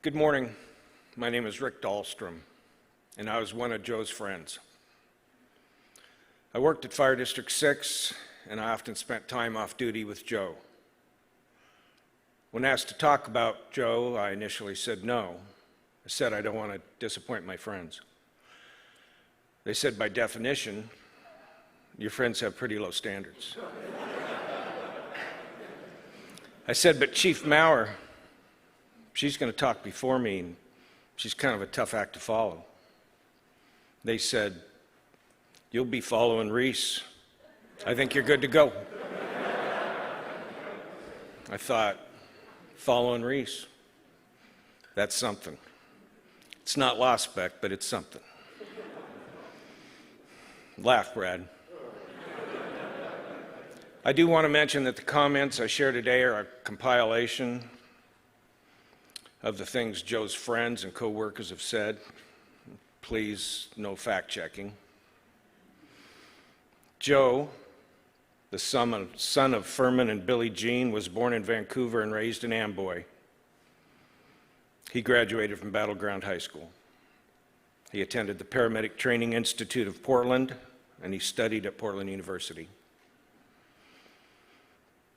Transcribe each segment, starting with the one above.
Good morning. My name is Rick Dahlstrom, and I was one of Joe's friends. I worked at Fire District 6, and I often spent time off duty with Joe. When asked to talk about Joe, I initially said no. I said I don't want to disappoint my friends. They said, by definition, your friends have pretty low standards. I said, but Chief Maurer, she's going to talk before me, and she's kind of a tough act to follow. They said, you'll be following Reese. I think you're good to go. I thought, following Reese, that's something. It's not law spec, but it's something. Laugh, Brad. I do want to mention that the comments I share today are a compilation of the things Joe's friends and co-workers have said. Please, no fact-checking. Joe, the son of Furman and Billie Jean, was born in Vancouver and raised in Amboy. He graduated from Battleground High School. He attended the Paramedic Training Institute of Portland, and he studied at Portland University.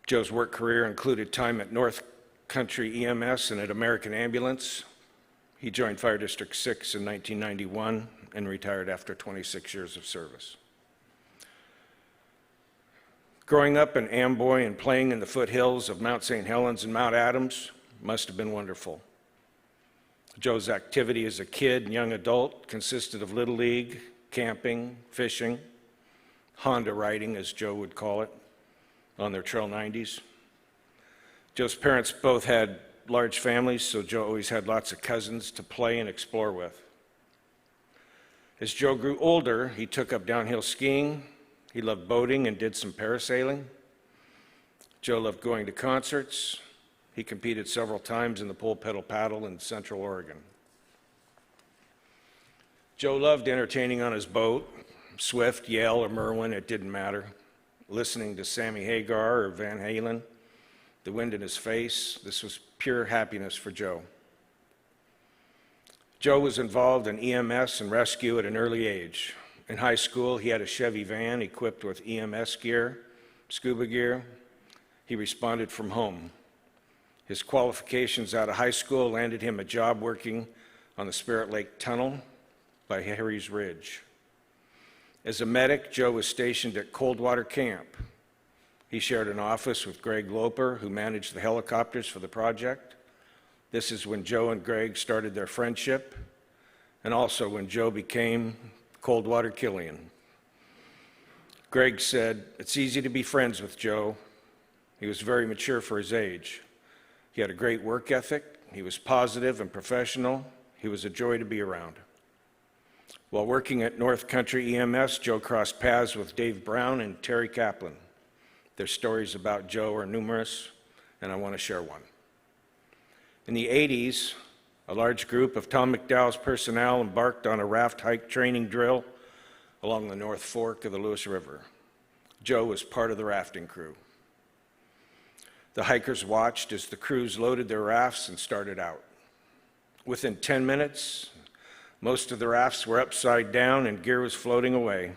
Joe's work career included time at North Country EMS and at American Ambulance. He joined Fire District 6 in 1991 and retired after 26 years of service. Growing up in Amboy and playing in the foothills of Mount St. Helens and Mount Adams must have been wonderful. Joe's activity as a kid and young adult consisted of Little League, camping, fishing, Honda riding, as Joe would call it, on their Trail 90s. Joe's parents both had large families, so Joe always had lots of cousins to play and explore with. As Joe grew older, he took up downhill skiing. He loved boating and did some parasailing. Joe loved going to concerts. He competed several times in the pole pedal paddle in Central Oregon. Joe loved entertaining on his boat, Swift, Yale, or Merwin, it didn't matter. Listening to Sammy Hagar or Van Halen, the wind in his face, this was pure happiness for Joe. Joe was involved in EMS and rescue at an early age. In high school, he had a Chevy van equipped with EMS gear, scuba gear. He responded from home. His qualifications out of high school landed him a job working on the Spirit Lake Tunnel by Harry's Ridge. As a medic, Joe was stationed at Coldwater Camp. He shared an office with Greg Loper, who managed the helicopters for the project. This is when Joe and Greg started their friendship, and also when Joe became Coldwater Killian. Greg said, "It's easy to be friends with Joe. He was very mature for his age. He had a great work ethic. He was positive and professional. He was a joy to be around." While working at North Country EMS, Joe crossed paths with Dave Brown and Terry Kaplan. Their stories about Joe are numerous, and I want to share one. In the 80s, a large group of Tom McDowell's personnel embarked on a raft hike training drill along the North Fork of the Lewis River. Joe was part of the rafting crew. The hikers watched as the crews loaded their rafts and started out. Within 10 minutes, most of the rafts were upside down and gear was floating away.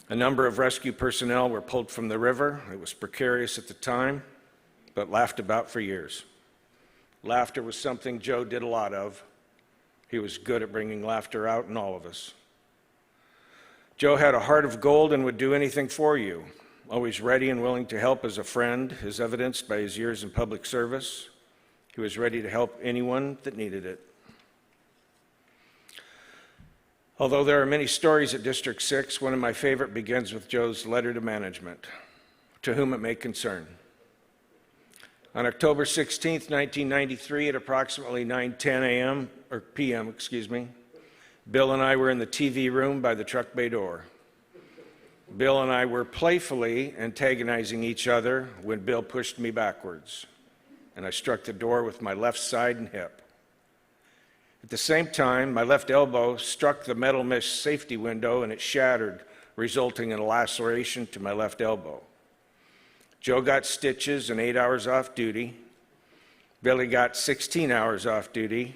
A number of rescue personnel were pulled from the river. It was precarious at the time, but laughed about for years. Laughter was something Joe did a lot of. He was good at bringing laughter out in all of us. Joe had a heart of gold and would do anything for you, always ready and willing to help as a friend, as evidenced by his years in public service. He was ready to help anyone that needed it. Although there are many stories at District 6, one of my favorite begins with Joe's letter to management, to whom it may concern. On October 16, 1993, at approximately 9:10 p.m., Bill and I were in the TV room by the truck bay door. Bill and I were playfully antagonizing each other when Bill pushed me backwards, and I struck the door with my left side and hip. At the same time, my left elbow struck the metal mesh safety window and it shattered, resulting in a laceration to my left elbow. Joe got stitches and 8 hours off duty. Billy got 16 hours off duty.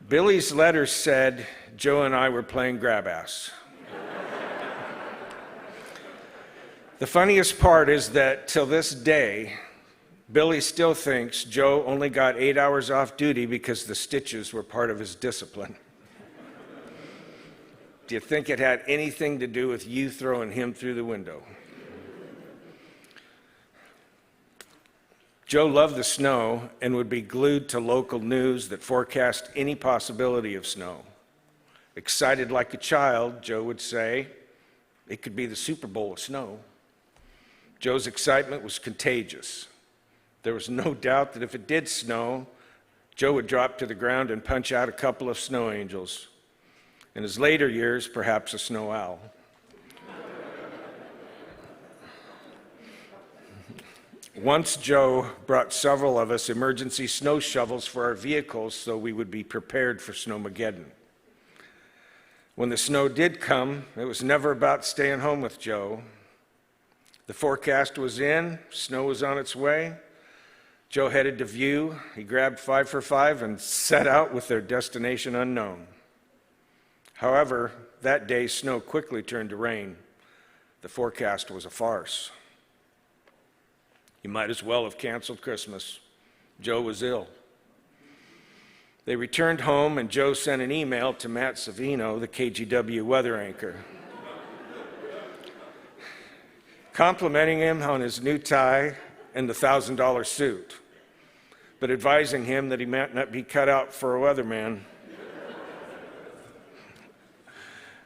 Billy's letter said Joe and I were playing grab ass. The funniest part is that till this day, Billy still thinks Joe only got 8 hours off duty because the stitches were part of his discipline. Do you think it had anything to do with you throwing him through the window? Joe loved the snow and would be glued to local news that forecast any possibility of snow. Excited like a child, Joe would say, it could be the Super Bowl of snow. Joe's excitement was contagious. There was no doubt that if it did snow, Joe would drop to the ground and punch out a couple of snow angels. In his later years, perhaps a snow owl. Once Joe brought several of us emergency snow shovels for our vehicles so we would be prepared for Snowmageddon. When the snow did come, it was never about staying home with Joe. The forecast was in, snow was on its way. Joe headed to View, he grabbed 5 for 5 and set out with their destination unknown. However, that day snow quickly turned to rain. The forecast was a farce. You might as well have canceled Christmas. Joe was ill. They returned home and Joe sent an email to Matt Savino, the KGW weather anchor, complimenting him on his new tie and the $1,000 suit, but advising him that he might not be cut out for a weatherman.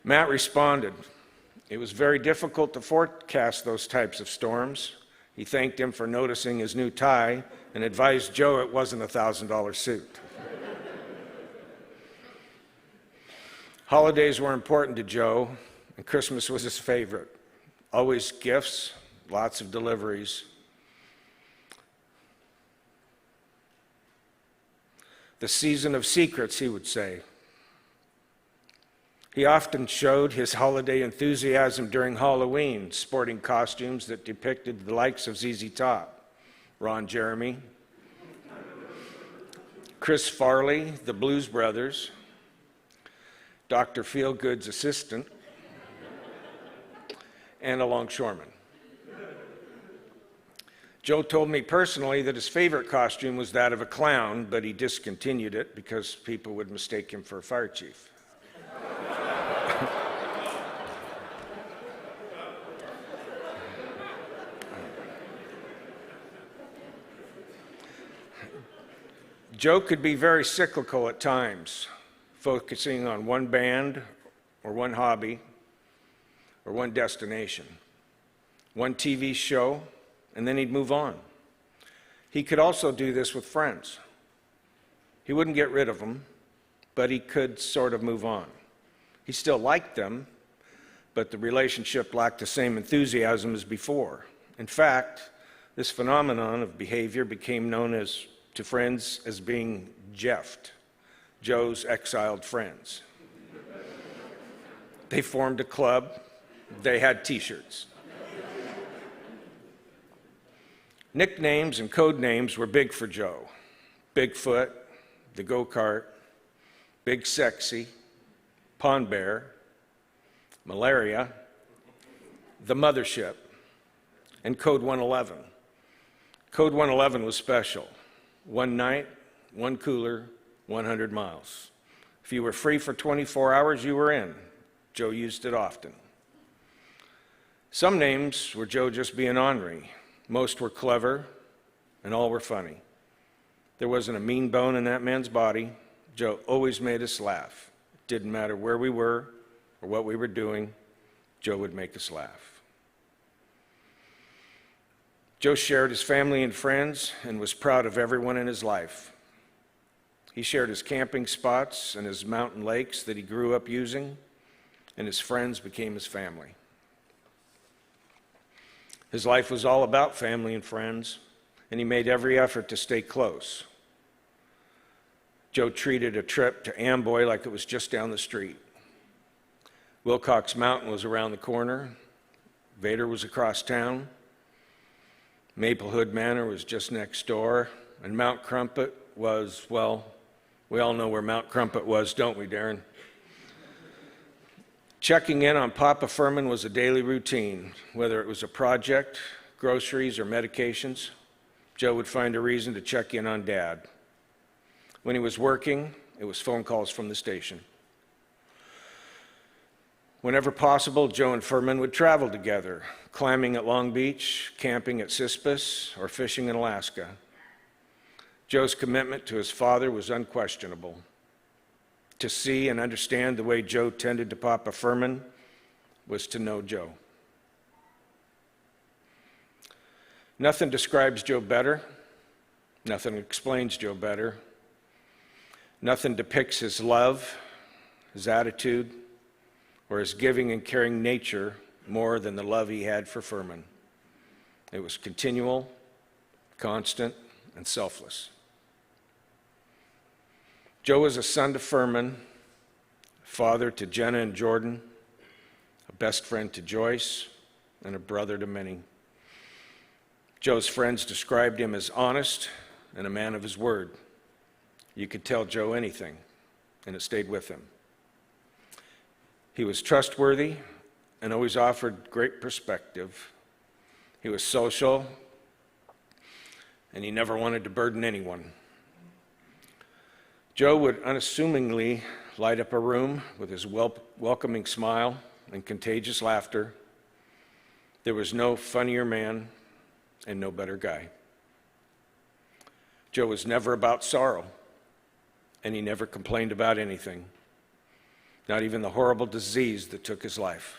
Matt responded, it was very difficult to forecast those types of storms. He thanked him for noticing his new tie and advised Joe it wasn't a $1,000 suit. Holidays were important to Joe, and Christmas was his favorite. Always gifts, lots of deliveries. The season of secrets, he would say. He often showed his holiday enthusiasm during Halloween, sporting costumes that depicted the likes of ZZ Top, Ron Jeremy, Chris Farley, the Blues Brothers, Dr. Feelgood's assistant, and a longshoreman. Joe told me personally that his favorite costume was that of a clown, but he discontinued it because people would mistake him for a fire chief. Joe could be very cyclical at times, focusing on one band or one hobby or one destination, one TV show, and then he'd move on. He could also do this with friends. He wouldn't get rid of them, but he could sort of move on. He still liked them, but the relationship lacked the same enthusiasm as before. In fact, this phenomenon of behavior became known to friends as being Jeffed, Joe's exiled friends. They formed a club. They had T-shirts. Nicknames and code names were big for Joe. Bigfoot, the go-kart, Big Sexy, Pond Bear, Malaria, the Mothership, and Code 111. Code 111 was special. One night, one cooler, 100 miles. If you were free for 24 hours, you were in. Joe used it often. Some names were Joe just being ornery. Most were clever, and all were funny. There wasn't a mean bone in that man's body. Joe always made us laugh. It didn't matter where we were or what we were doing, Joe would make us laugh. Joe shared his family and friends and was proud of everyone in his life. He shared his camping spots and his mountain lakes that he grew up using, and his friends became his family. His life was all about family and friends, and he made every effort to stay close. Joe treated a trip to Amboy like it was just down the street. Wilcox Mountain was around the corner. Vader was across town. Maplewood Manor was just next door, and Mount Crumpet was, well, we all know where Mount Crumpet was, don't we, Darren? Checking in on Papa Furman was a daily routine. Whether it was a project, groceries, or medications, Joe would find a reason to check in on Dad. When he was working, it was phone calls from the station. Whenever possible, Joe and Furman would travel together, climbing at Long Beach, camping at Cispus, or fishing in Alaska. Joe's commitment to his father was unquestionable. To see and understand the way Joe tended to Papa Furman was to know Joe. Nothing describes Joe better. Nothing explains Joe better. Nothing depicts his love, his attitude, or his giving and caring nature more than the love he had for Furman. It was continual, constant, and selfless. Joe was a son to Furman, father to Jenna and Jordan, a best friend to Joyce, and a brother to many. Joe's friends described him as honest and a man of his word. You could tell Joe anything, and it stayed with him. He was trustworthy and always offered great perspective. He was social, and he never wanted to burden anyone. Joe would unassumingly light up a room with his welcoming smile and contagious laughter. There was no funnier man and no better guy. Joe was never about sorrow, and he never complained about anything, not even the horrible disease that took his life.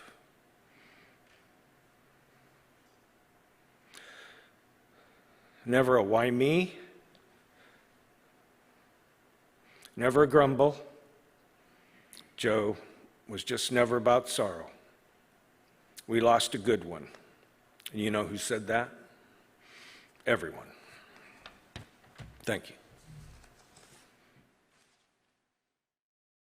Never a why me, never a grumble. Joe was just never about sorrow. We lost a good one. And you know who said that? Everyone. Thank you.